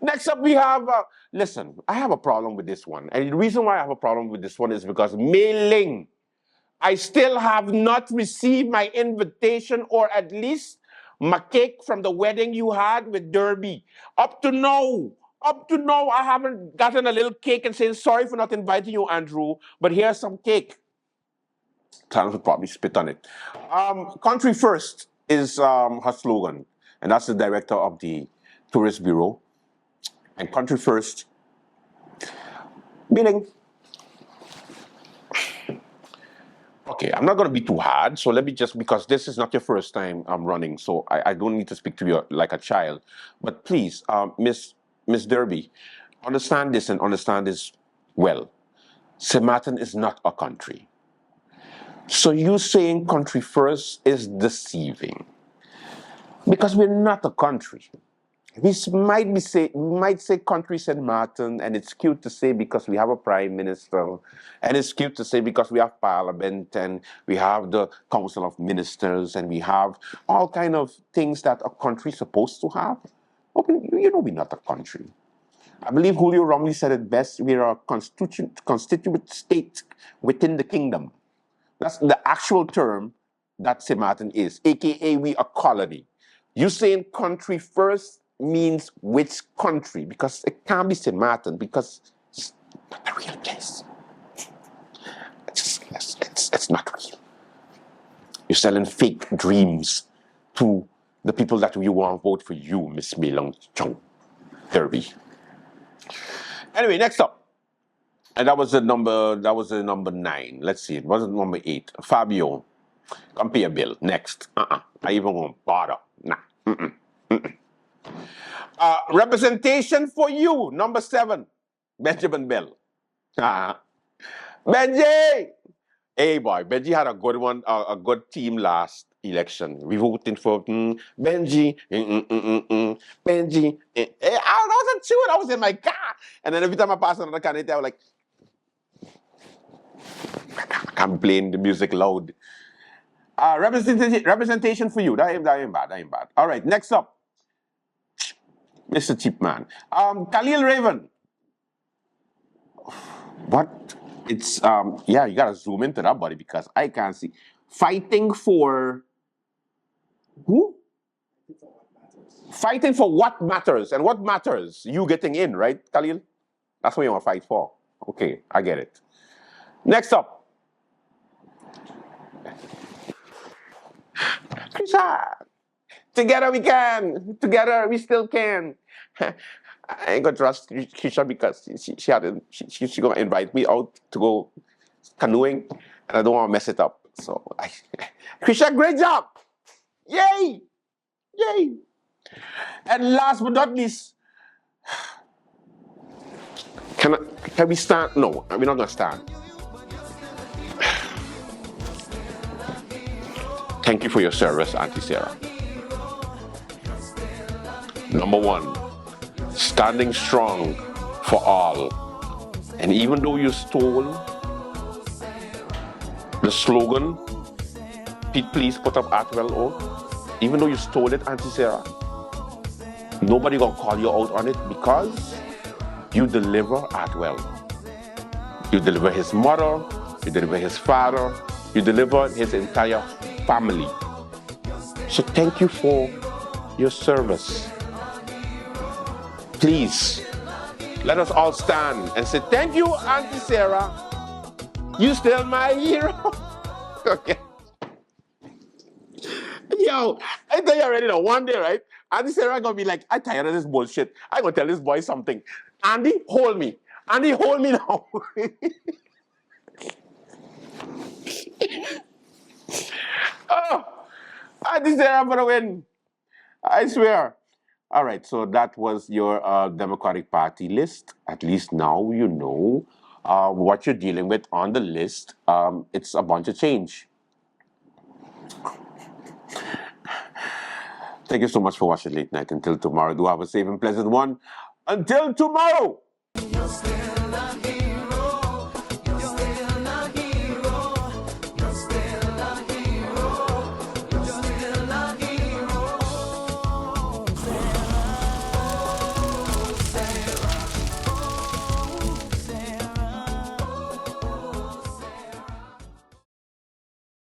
Next up, we have, listen, I have a problem with this one. And the reason why I have a problem with this one is because mailing. I still have not received my invitation or at least my cake from the wedding you had with Derby. Up to now, I haven't gotten a little cake and saying, sorry for not inviting you, Andrew, but here's some cake. Clarence would probably spit on it. Country First is her slogan, and that's the director of the Tourist Bureau. And Country First, meaning, okay, I'm not going to be too hard, so let me just, because this is not your first time I'm running, so I don't need to speak to you like a child. But please, Miss Derby, understand this and understand this well. St. Martin is not a country. So you saying Country First is deceiving. Because we're not a country. We might say country St. Martin, and it's cute to say because we have a prime minister, and it's cute to say because we have parliament, and we have the council of ministers, and we have all kind of things that a country is supposed to have. Okay, you know we're not a country. I believe Julio Romney said it best, we're a constituent state within the kingdom. That's the actual term that St. Martin is, aka we a colony. You saying Country First means which country? Because it can't be St. Martin, because it's not a real place. It's not real. You're selling fake dreams to the people that you want to vote for you, Miss Melang Chung Derby. Anyway, next up. And that was the number 9. Let's see, it wasn't number 8. Fabio, come pay a bill. Next. I even won't bother. Nah. Representation for you, number 7. Benjamin Bell. Benji! Hey boy, Benji had a good one, a good team last election. We voted for Benji. Benji. Hey, I wasn't chewing, I was in my car. And then every time I passed another candidate, I was like, I can't play the music loud. Representation for you. That ain't bad. All right, next up. Mr. Cheap Man. Khalil Raven. What? It's, yeah, you gotta zoom into that, buddy, because I can't see. Fighting for who? Fighting for what matters. And what matters? You getting in, right, Khalil? That's what you want to fight for. Okay, I get it. Next up. Krisha. Together we can. Together we still can. I ain't gonna trust Krisha because she's gonna invite me out to go canoeing, and I don't want to mess it up. So, Krisha, great job! Yay! Yay! And last but not least, can we stand? No, we're not gonna stand. Thank you for your service, Auntie Sarah. Number 1, standing strong for all. And even though you stole the slogan, please put up Atwell O, even though you stole it, Auntie Sarah, nobody gonna call you out on it because you deliver Atwell. You deliver his mother, you deliver his father, you deliver his entire family. So thank you for your service. Please, let us all stand and say, thank you, Auntie Sarah. You still my hero. Okay. Yo, I tell you already now, one day, right? Auntie Sarah gonna be like, I'm tired of this bullshit. I'm gonna tell this boy something. Andy, hold me. Andy, hold me now. Oh, Auntie Sarah for the win. I swear. All right, so that was your Democratic Party list. At least now you know what you're dealing with on the list. It's a bunch of change. Thank you so much for watching Late Night. Until tomorrow, do have a safe and pleasant one. Until tomorrow!